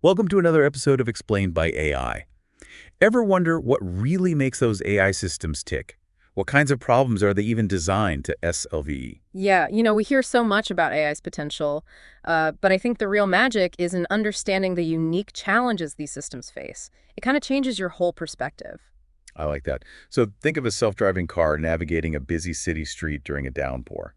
Welcome to another episode of Explained by AI. Ever wonder what really makes those AI systems tick? What kinds of problems are they even designed to solve? Yeah, we hear so much about AI's potential, but I think the real magic is in understanding the unique challenges these systems face. It kind of changes your whole perspective. I like that. So think of a self-driving car navigating a busy city street during a downpour.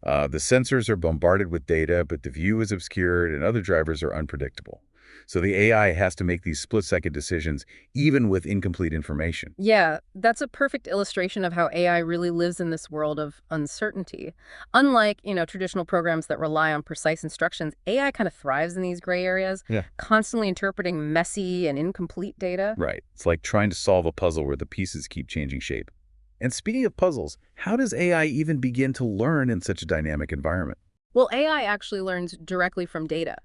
The sensors are bombarded with data, but the view is obscured and other drivers are unpredictable. So the AI has to make these split-second decisions even with incomplete information. Yeah, that's a perfect illustration of how AI really lives in this world of uncertainty. Unlike, traditional programs that rely on precise instructions, AI kind of thrives in these gray areas, Yeah. constantly interpreting messy and incomplete data. Right. It's like trying to solve a puzzle where the pieces keep changing shape. And speaking of puzzles, how does AI even begin to learn in such a dynamic environment? Well, AI actually learns directly from data,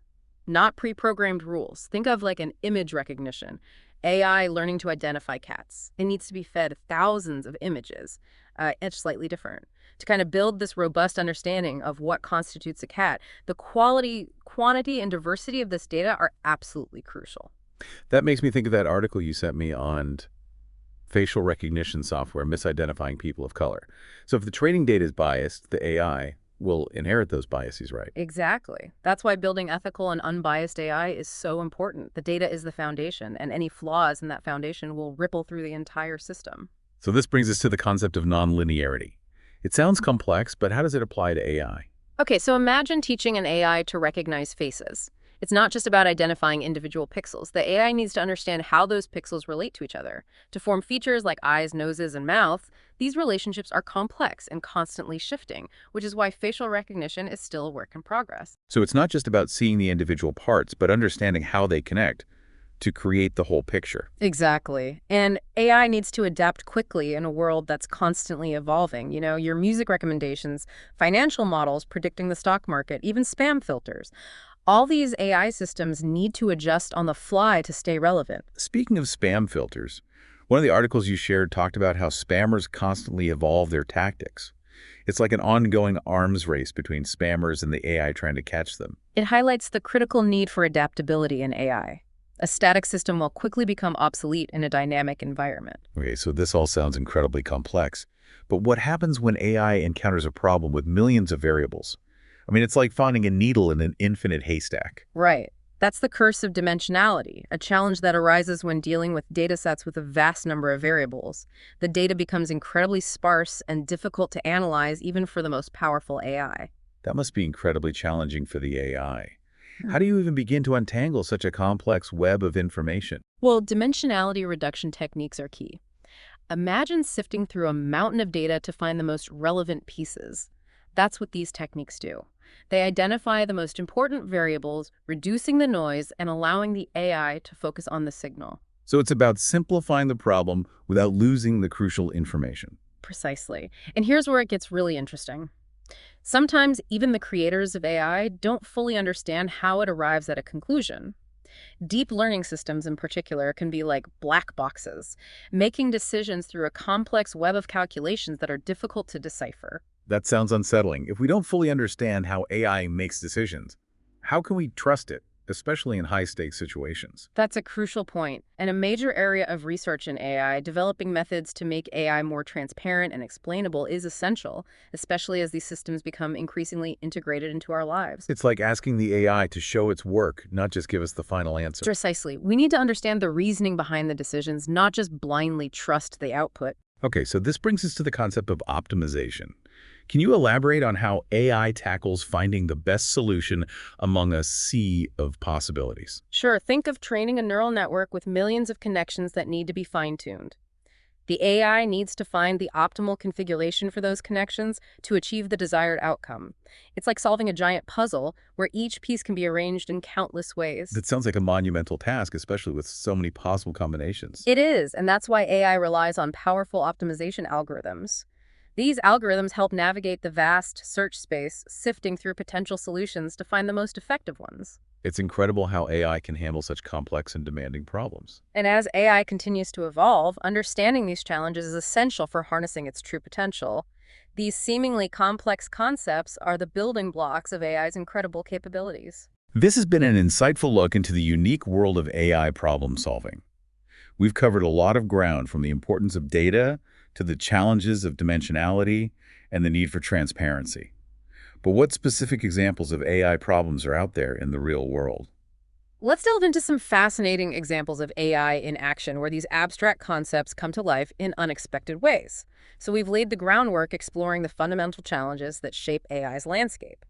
not pre-programmed rules. Think of like an image recognition. AI learning to identify cats. It needs to be fed thousands of images, each slightly different, to kind of build this robust understanding of what constitutes a cat. The quality, quantity, and diversity of this data are absolutely crucial. That makes me think of that article you sent me on facial recognition software misidentifying people of color. So if the training data is biased, the AI will inherit those biases, right? Exactly. That's why building ethical and unbiased AI is so important. The data is the foundation, and any flaws in that foundation will ripple through the entire system. So this brings us to the concept of non-linearity. It sounds complex, but how does it apply to AI? Okay, so imagine teaching an AI to recognize faces. It's not just about identifying individual pixels. The AI needs to understand how those pixels relate to each other. To form features like eyes, noses, and mouth, these relationships are complex and constantly shifting, which is why facial recognition is still a work in progress. So it's not just about seeing the individual parts, but understanding how they connect to create the whole picture. Exactly. And AI needs to adapt quickly in a world that's constantly evolving. Your music recommendations, financial models predicting the stock market, even spam filters. All these AI systems need to adjust on the fly to stay relevant. Speaking of spam filters, one of the articles you shared talked about how spammers constantly evolve their tactics. It's like an ongoing arms race between spammers and the AI trying to catch them. It highlights the critical need for adaptability in AI. A static system will quickly become obsolete in a dynamic environment. Okay, so this all sounds incredibly complex. But what happens when AI encounters a problem with millions of variables? I mean, it's like finding a needle in an infinite haystack. Right. That's the curse of dimensionality, a challenge that arises when dealing with datasets with a vast number of variables. The data becomes incredibly sparse and difficult to analyze even for the most powerful AI. That must be incredibly challenging for the AI. How do you even begin to untangle such a complex web of information? Well, dimensionality reduction techniques are key. Imagine sifting through a mountain of data to find the most relevant pieces. That's what these techniques do. They identify the most important variables, reducing the noise and allowing the AI to focus on the signal. So it's about simplifying the problem without losing the crucial information. Precisely. And here's where it gets really interesting. Sometimes even the creators of AI don't fully understand how it arrives at a conclusion. Deep learning systems in particular can be like black boxes, making decisions through a complex web of calculations that are difficult to decipher. That sounds unsettling. If we don't fully understand how AI makes decisions, how can we trust it, especially in high-stakes situations? That's a crucial point, and a major area of research in AI. Developing methods to make AI more transparent and explainable is essential, especially as these systems become increasingly integrated into our lives. It's like asking the AI to show its work, not just give us the final answer. Precisely. We need to understand the reasoning behind the decisions, not just blindly trust the output. Okay, so this brings us to the concept of optimization. Can you elaborate on how AI tackles finding the best solution among a sea of possibilities? Sure, think of training a neural network with millions of connections that need to be fine-tuned. The AI needs to find the optimal configuration for those connections to achieve the desired outcome. It's like solving a giant puzzle where each piece can be arranged in countless ways. That sounds like a monumental task, especially with so many possible combinations. It is, and that's why AI relies on powerful optimization algorithms. These algorithms help navigate the vast search space, sifting through potential solutions to find the most effective ones. It's incredible how AI can handle such complex and demanding problems. And as AI continues to evolve, understanding these challenges is essential for harnessing its true potential. These seemingly complex concepts are the building blocks of AI's incredible capabilities. This has been an insightful look into the unique world of AI problem solving. We've covered a lot of ground, from the importance of data to the challenges of dimensionality and the need for transparency. But what specific examples of AI problems are out there in the real world? Let's delve into some fascinating examples of AI in action where these abstract concepts come to life in unexpected ways. So we've laid the groundwork exploring the fundamental challenges that shape AI's landscape.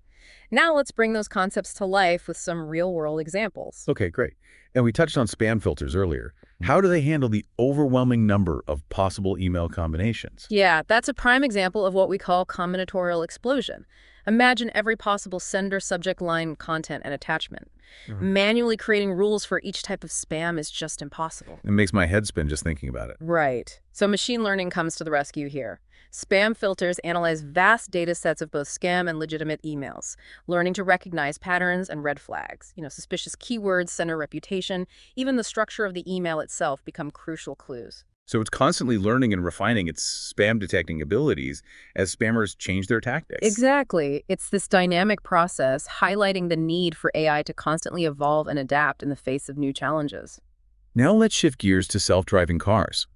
Now let's bring those concepts to life with some real-world examples. Okay, great. And we touched on spam filters earlier. How do they handle the overwhelming number of possible email combinations? Yeah, that's a prime example of what we call combinatorial explosion. Imagine every possible sender, subject line, content, and attachment. Manually creating rules for each type of spam is just impossible. It makes my head spin just thinking about it. Right. So machine learning comes to the rescue here. Spam filters analyze vast data sets of both scam and legitimate emails, learning to recognize patterns and red flags. Suspicious keywords, sender reputation, even the structure of the email itself become crucial clues. So it's constantly learning and refining its spam detecting abilities as spammers change their tactics. Exactly. It's this dynamic process highlighting the need for AI to constantly evolve and adapt in the face of new challenges. Now let's shift gears to self-driving cars.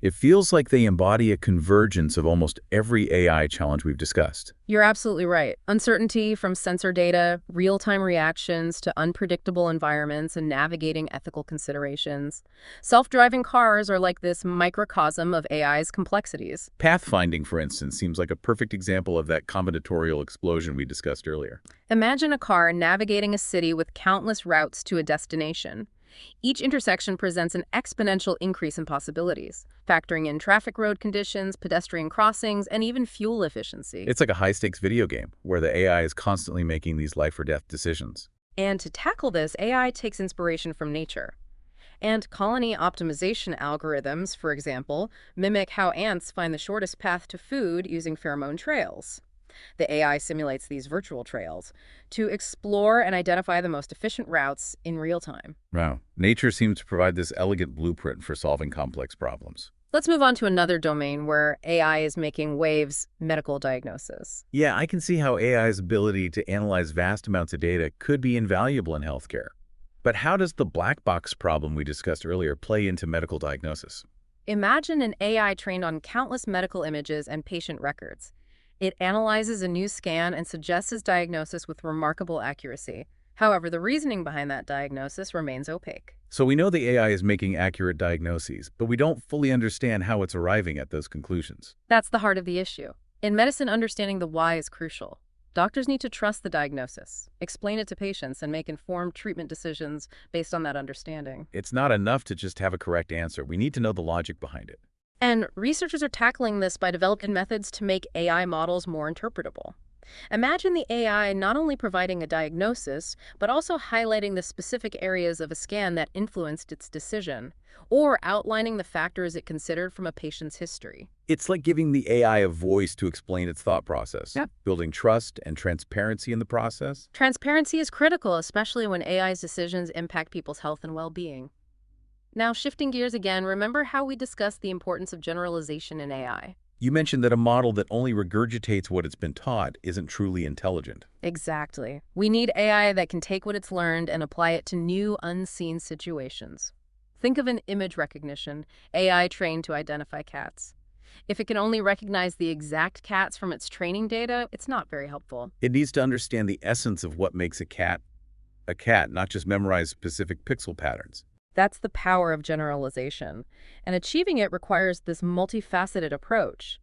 It feels like they embody a convergence of almost every AI challenge we've discussed. You're absolutely right. Uncertainty from sensor data, real-time reactions to unpredictable environments, and navigating ethical considerations. Self-driving cars are like this microcosm of AI's complexities. Pathfinding, for instance, seems like a perfect example of that combinatorial explosion we discussed earlier. Imagine a car navigating a city with countless routes to a destination. Each intersection presents an exponential increase in possibilities, factoring in traffic road conditions, pedestrian crossings, and even fuel efficiency. It's like a high-stakes video game where the AI is constantly making these life-or-death decisions. And to tackle this, AI takes inspiration from nature. And colony optimization algorithms, for example, mimic how ants find the shortest path to food using pheromone trails. The AI simulates these virtual trails to explore and identify the most efficient routes in real time. Wow. Nature seems to provide this elegant blueprint for solving complex problems. Let's move on to another domain where AI is making waves: medical diagnosis. Yeah, I can see how AI's ability to analyze vast amounts of data could be invaluable in healthcare. But how does the black box problem we discussed earlier play into medical diagnosis? Imagine an AI trained on countless medical images and patient records. It analyzes a new scan and suggests its diagnosis with remarkable accuracy. However, the reasoning behind that diagnosis remains opaque. So we know the AI is making accurate diagnoses, but we don't fully understand how it's arriving at those conclusions. That's the heart of the issue. In medicine, understanding the why is crucial. Doctors need to trust the diagnosis, explain it to patients, and make informed treatment decisions based on that understanding. It's not enough to just have a correct answer. We need to know the logic behind it. And researchers are tackling this by developing methods to make AI models more interpretable. Imagine the AI not only providing a diagnosis, but also highlighting the specific areas of a scan that influenced its decision, or outlining the factors it considered from a patient's history. It's like giving the AI a voice to explain its thought process, Yeah. building trust and transparency in the process. Transparency is critical, especially when AI's decisions impact people's health and well-being. Now, shifting gears again, remember how we discussed the importance of generalization in AI? You mentioned that a model that only regurgitates what it's been taught isn't truly intelligent. Exactly. We need AI that can take what it's learned and apply it to new, unseen situations. Think of an image recognition AI trained to identify cats. If it can only recognize the exact cats from its training data, it's not very helpful. It needs to understand the essence of what makes a cat, not just memorize specific pixel patterns. That's the power of generalization, and achieving it requires this multifaceted approach.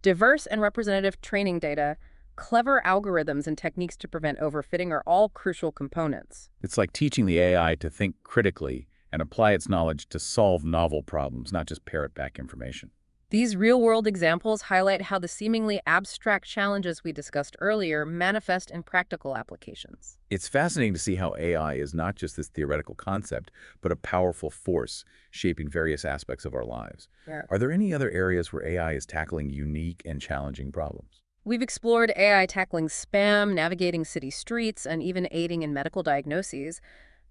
Diverse and representative training data, clever algorithms, and techniques to prevent overfitting are all crucial components. It's like teaching the AI to think critically and apply its knowledge to solve novel problems, not just parrot back information. These real-world examples highlight how the seemingly abstract challenges we discussed earlier manifest in practical applications. It's fascinating to see how AI is not just this theoretical concept, but a powerful force shaping various aspects of our lives. Yeah. Are there any other areas where AI is tackling unique and challenging problems? We've explored AI tackling spam, navigating city streets, and even aiding in medical diagnoses.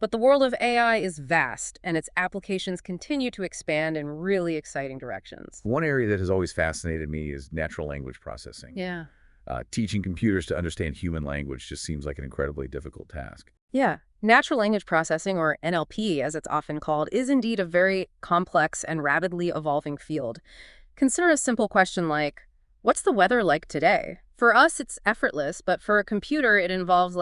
But the world of AI is vast, and its applications continue to expand in really exciting directions. One area that has always fascinated me is natural language processing. Yeah. Teaching computers to understand human language just seems like an incredibly difficult task. Yeah, Natural language processing, or NLP as it's often called, is indeed a very complex and rapidly evolving field. Consider a simple question like, what's the weather like today? For us, it's effortless, but for a computer, it involves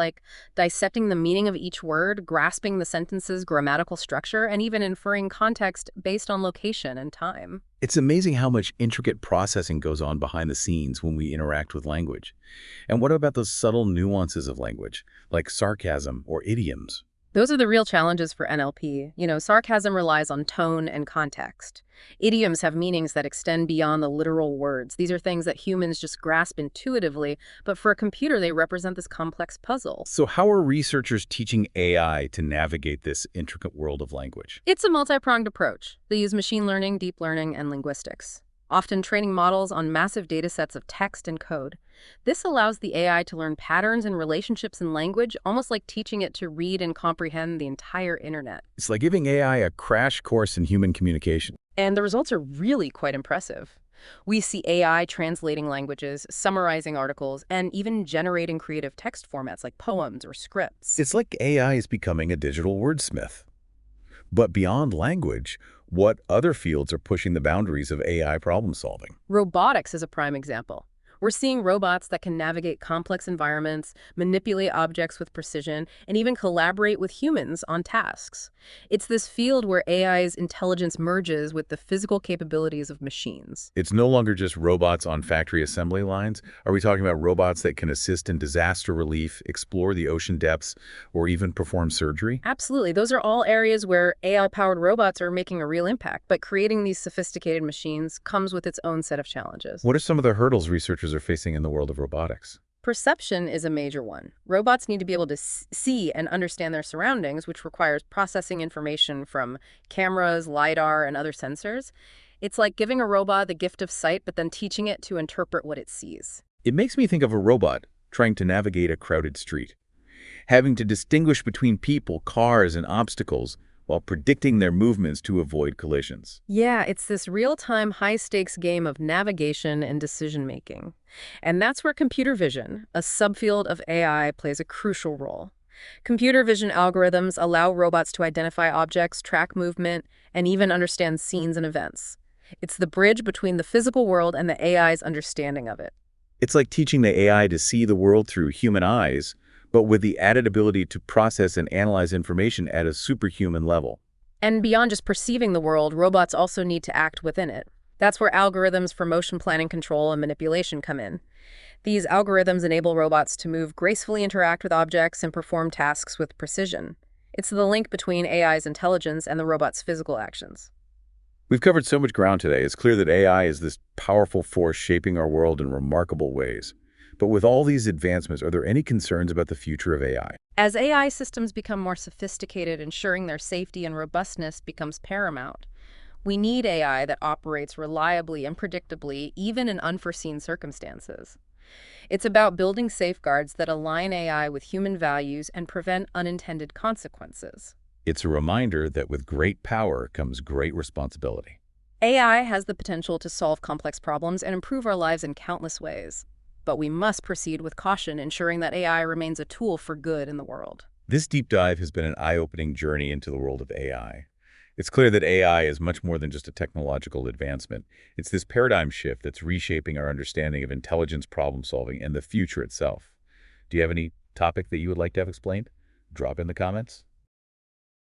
dissecting the meaning of each word, grasping the sentence's grammatical structure, and even inferring context based on location and time. It's amazing how much intricate processing goes on behind the scenes when we interact with language. And what about those subtle nuances of language, like sarcasm or idioms? Those are the real challenges for NLP. Sarcasm relies on tone and context. Idioms have meanings that extend beyond the literal words. These are things that humans just grasp intuitively, but for a computer, they represent this complex puzzle. So how are researchers teaching AI to navigate this intricate world of language? It's a multi-pronged approach. They use machine learning, deep learning, and linguistics, often training models on massive data sets of text and code. This allows the AI to learn patterns and relationships in language, almost like teaching it to read and comprehend the entire internet. It's like giving AI a crash course in human communication. And the results are really quite impressive. We see AI translating languages, summarizing articles, and even generating creative text formats like poems or scripts. It's like AI is becoming a digital wordsmith. But beyond language, what other fields are pushing the boundaries of AI problem solving? Robotics is a prime example. We're seeing robots that can navigate complex environments, manipulate objects with precision, and even collaborate with humans on tasks. It's this field where AI's intelligence merges with the physical capabilities of machines. It's no longer just robots on factory assembly lines. Are we talking about robots that can assist in disaster relief, explore the ocean depths, or even perform surgery? Absolutely. Those are all areas where AI-powered robots are making a real impact, but creating these sophisticated machines comes with its own set of challenges. What are some of the hurdles researchers are facing in the world of robotics? Perception is a major one. Robots need to be able to see and understand their surroundings, which requires processing information from cameras, LiDAR, and other sensors. It's like giving a robot the gift of sight, but then teaching it to interpret what it sees. It makes me think of a robot trying to navigate a crowded street, having to distinguish between people, cars, and obstacles while predicting their movements to avoid collisions. Yeah, it's this real-time, high-stakes game of navigation and decision-making. And that's where computer vision, a subfield of AI, plays a crucial role. Computer vision algorithms allow robots to identify objects, track movement, and even understand scenes and events. It's the bridge between the physical world and the AI's understanding of it. It's like teaching the AI to see the world through human eyes, but with the added ability to process and analyze information at a superhuman level. And beyond just perceiving the world, robots also need to act within it. That's where algorithms for motion planning, control, and manipulation come in. These algorithms enable robots to move gracefully, interact with objects, and perform tasks with precision. It's the link between AI's intelligence and the robot's physical actions. We've covered so much ground today. It's clear that AI is this powerful force shaping our world in remarkable ways. But with all these advancements, are there any concerns about the future of AI? As AI systems become more sophisticated, ensuring their safety and robustness becomes paramount. We need AI that operates reliably and predictably, even in unforeseen circumstances. It's about building safeguards that align AI with human values and prevent unintended consequences. It's a reminder that with great power comes great responsibility. AI has the potential to solve complex problems and improve our lives in countless ways. But we must proceed with caution, ensuring that AI remains a tool for good in the world. This deep dive has been an eye-opening journey into the world of AI. It's clear that AI is much more than just a technological advancement. It's this paradigm shift that's reshaping our understanding of intelligence, problem solving, and the future itself. Do you have any topic that you would like to have explained? Drop in the comments.